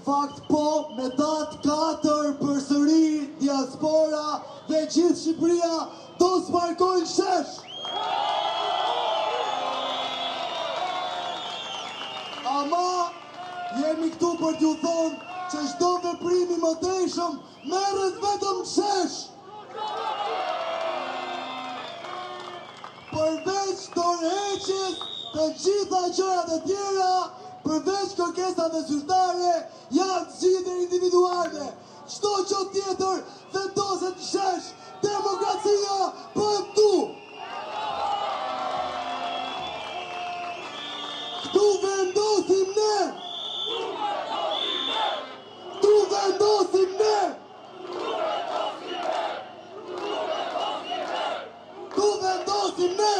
fakt po, me datë 4 përsëri diaspora dhe gjithë Shqipëria do sparkojnë shesh. Ama jemi këtu për t'ju thonë që çdo veprim i mëtejshëm merret vetëm shesh. Përveç dorëheqjes të gjitha gjërat e tjera, përveç kërkesave zyrtare, janë zgjidhje individuale. Çdo gjë tjetër vendoset në shesh. Demokracia bëhet këtu. Këtu vendosim ne. Këtu vendosim ne. Këtu vendosim ne.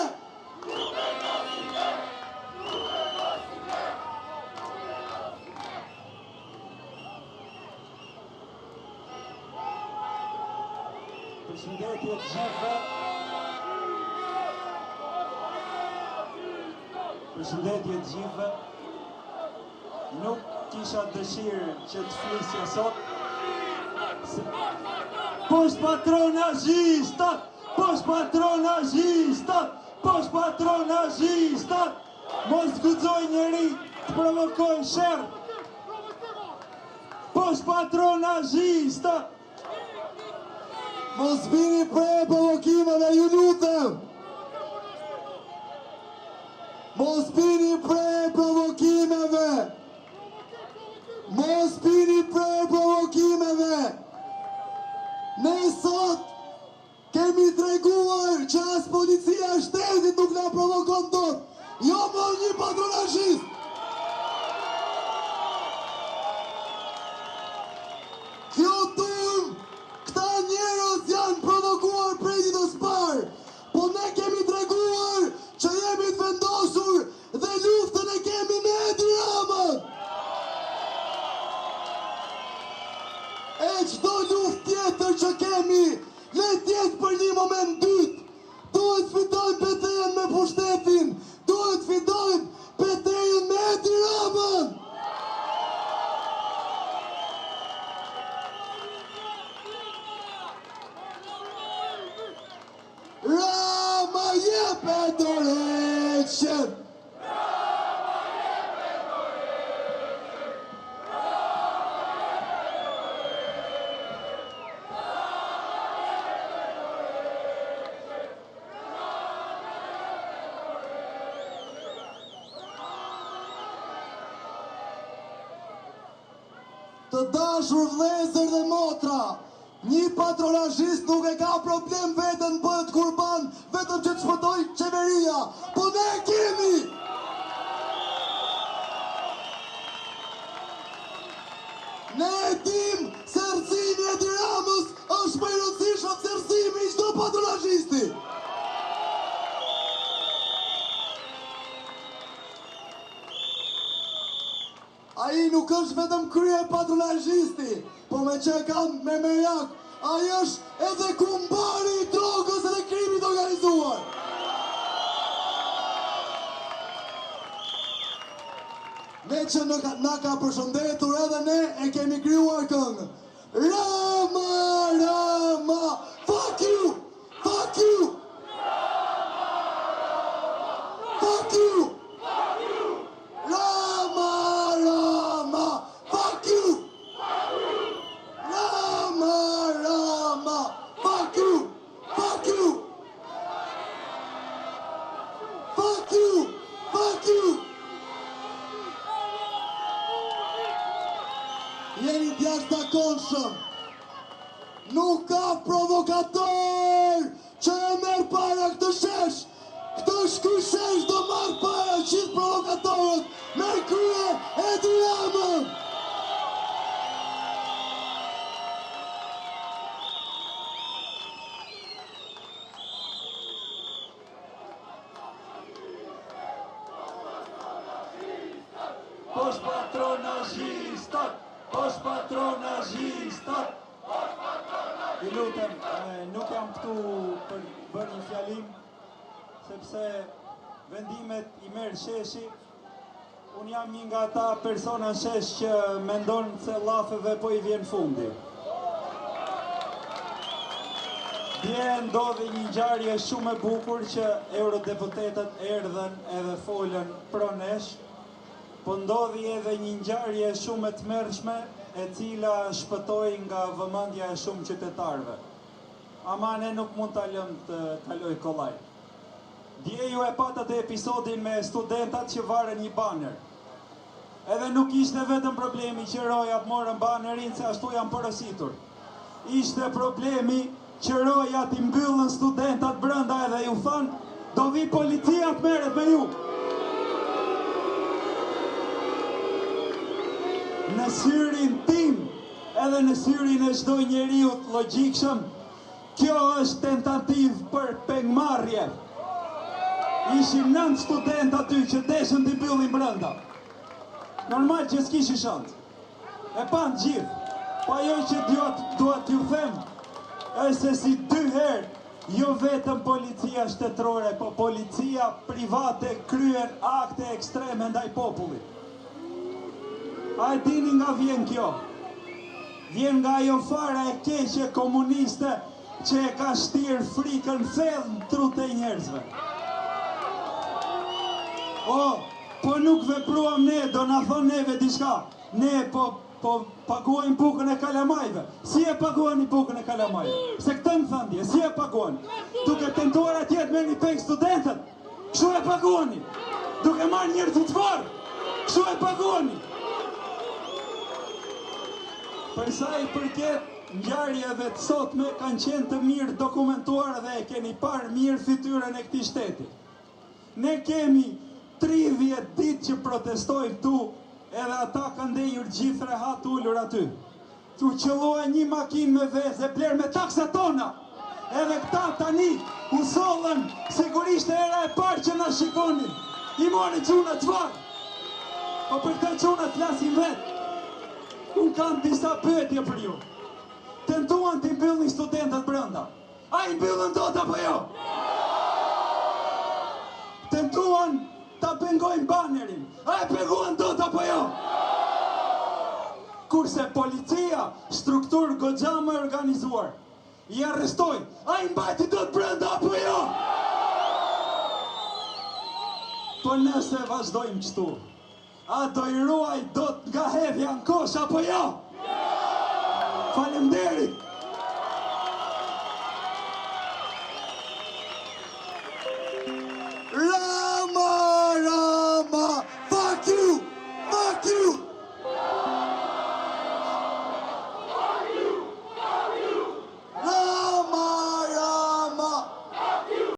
Përshëndetje të gjithëve. Përshëndetje të gjithëve. Nuk kisha dëshirë që të flisja sot. Posh patronazhistat! Posh patronazhistat! Posh patronazhistat! Mos guxoj njeri të provokojnë sherr. Posh patronazhistat! Mos bini prej provokimeve, ju lutem. Mos bini prej provokimeve. Mos bini prej provokimeve. Ne sot kemi treguar që as policia e shtetit nuk na provokon dot. Jo më një patronazhist. Kjo turm, këta njerëz janë provokuar prej ditës parë, po ne kemi treguar që jemi të vendosur dhe luftën e kemi me Edi Ramën. E çdo luftë tjetër që kemi, le të jetë për një moment dytë. Duhet fitojmë betejën me pushtetin, duhet fitojmë betejën me Edi Ramën. Rama jepe dorëheqjen. Të dashur vëllezër dhe motra, një patronazhist nuk e ka problem vetën bëhet kurban, vetëm që të shpëtoj qeveria, po ne e kemi! Ne e dim se rëzimi e Edi Ramës është më i rëndësishëm se rëzimi i çdo patronazhisti. Ai nuk është vetëm krye patronazhisti, po me që e kam me merjak, ai është edhe kumbari i drogës edhe krimit organizuar. Ne që na ka përshëndetur edhe ne e kemi krijuar këngë. Rama, Rama, fuck you, fuck you. Fuck you. Rama, Rama, fuck you. Rama, Rama, fuck you, fuck you. Fuck you, fuck you. Jeni jashtëzakonshëm. Nuk ka provokator që e merr para këtë shesh. Ky shesh do marr para gjithë provokatorët. Merr krye Edi Ramën. Posh patronazhistat! Posh patronazhistat! I lutem, nuk jam këtu për bërë një fjalim, sepse vendimet i merë sheshi, Unë jam një nga ata persona shesh që mendon se llafeve po I vjen fundi. Dje ndodhi një ngjarje shumë e bukur që eurodeputetët erdhen edhe folën pro nesh, po ndodhi edhe një ngjarje shumë e tmerrshme e cila shpëtoi nga vëmendja e shumë qytetarëve. Ama ne nuk mund ta lëm të kaloj kollaj. Dje ju e patat e episodin me studentat që varen një baner. Edhe nuk ishte vetëm problemi që rojat morën banerin se ashtu janë porositur. Ishte problemi që rojat I mbyllën studentat brenda edhe ju thanë, do vi policia të merret me ju. Në syrin tim, edhe në syrin e çdo njeriu të logjikshëm, kjo është tentativë për pengmarrje. Ishim 9 studentë aty që deshën t'i mbyllin brenda. Normal që s'kishi shans. E pan gjithë. Po ajo që duat t'ju them, është se si 2 herë jo vetëm policia shtetërore, po policia private kryen akte ekstreme ndaj popullit. A e dini nga vjen kjo? Vjen nga ajo fara e keqe komuniste që e ka shtirë frikën thellë në trut e njerëzve. Po nuk vepruam ne, do na thonë neve diçka. Ne po paguajmë bukën e kalamajve. Si e paguani bukën e kalamajve? Se këtë më thëndje, si e paguani? Duke tentuar atjet me një peng studentët, kështu e paguani? Duke marrë njerëz të fortë, kështu e paguani? Për sa I përket ngjarjeve të sotme kanë qenë të mirë dokumentuar dhe e keni parë mirë fytyrën e këtij shteti. Ne kemi 30 ditë që protestojnë tu, edhe ata kanë ndenjur gjithë rehat ullur aty. Tu qëllua një makinë me vezë e blerë me taksat tona. Edhe këta tani u sollën, sigurisht e era e parë që na shikonin. I mori çuna çfarë? Po për këtë çuna flasin vetë. Unë kam disa pyetje për ju. Tentuan t'i mbyllin studentët brenda. A I mbyllën dot apo jo? Tentuan ta pengojnë banerin. A e penguan dot apo jo? Kurse policia, strukturë goxha më organizuar, I arrestojnë. A I mbajti dot brenda apo jo? Po nëse vazhdojmë kështu, a do I ruaj dot nga hedhja në kosh apo jo? Faleminderit.